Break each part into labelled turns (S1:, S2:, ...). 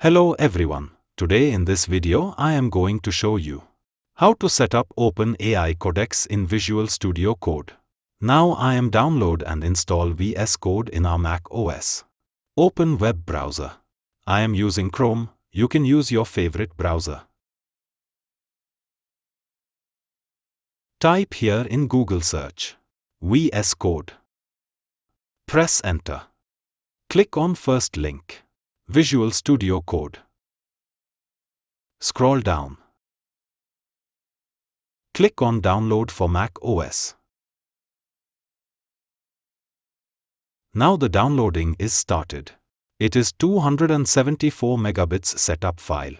S1: Hello everyone. Today in this video I am going to show you how to set up OpenAI Codex in Visual Studio Code. Now I am download and install VS Code in our Mac OS. Open web browser. I am using Chrome. You can use your favorite browser. Type here in Google search VS Code. Press enter. Click on first link. Visual Studio Code. Scroll down. Click on Download for Mac OS. Now the downloading is started. It is 274 megabits setup file.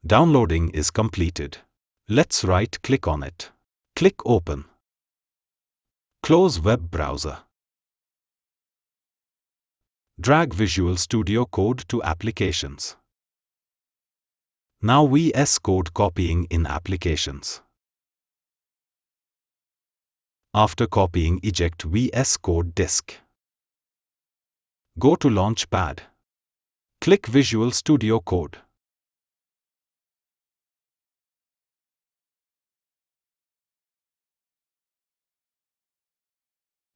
S1: Downloading is completed. Let's right-click on it. Click Open. Close web browser. Drag Visual Studio Code to Applications. Now VS Code copying in Applications. After copying, eject VS Code disk. Go to Launchpad. Click Visual Studio Code.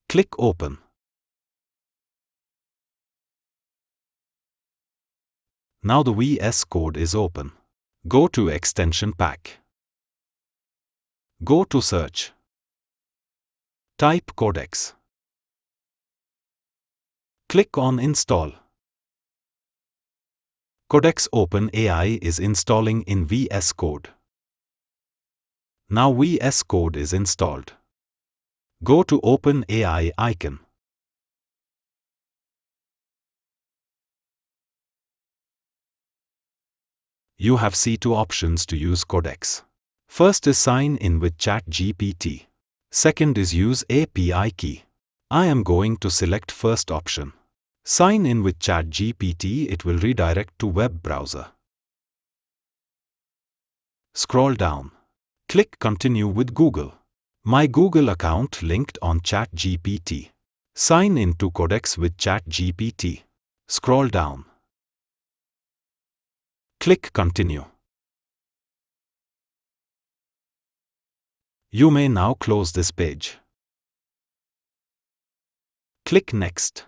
S1: Click Open. Now the VS Code is open. Go to Extension Pack. Go to Search. Type Codex. Click on Install. Codex OpenAI is installing in VS Code. Now VS Code is installed. Go to OpenAI icon. You have two options to use Codex. First is sign in with ChatGPT. Second is use API key. I am going to select first option. Sign in with ChatGPT. It will redirect to web browser. Scroll down. Click Continue with Google. My Google account linked on ChatGPT. Sign in to Codex with ChatGPT. Scroll down. Click Continue. You may now close this page. Click Next.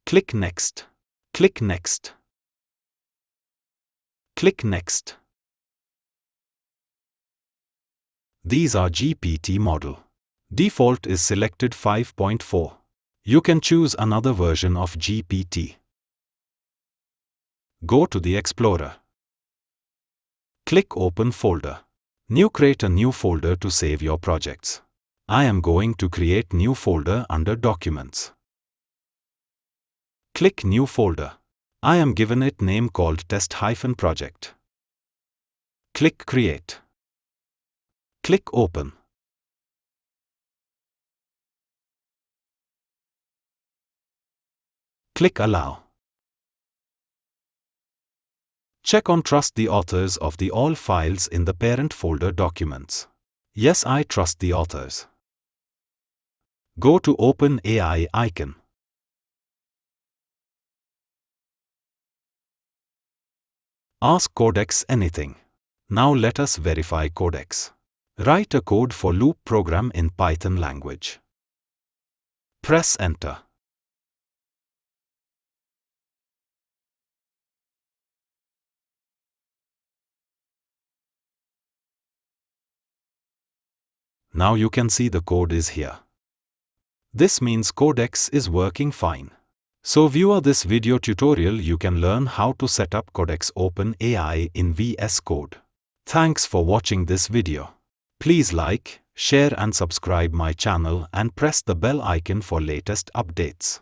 S1: Click Next. Click Next. Click Next. These are GPT model. Default is selected 5.4. You can choose another version of GPT. Go to the Explorer. Click Open Folder. Create a new folder to save your projects. I am going to create new folder under Documents. Click New Folder. I am given it name called test-project. Click Create. Click Open. Click Allow. Check on Trust the authors of the all files in the parent folder Documents. Yes, I trust the authors. Go to OpenAI icon. Ask Codex anything. Now let us verify Codex. Write a code for loop program in Python language. Press Enter. Now you can see the code is here. This means Codex is working fine. So viewer, this video tutorial you can learn how to set up Codex OpenAI in VS Code. Thanks for watching this video. Please like, share and subscribe my channel and press the bell icon for latest updates.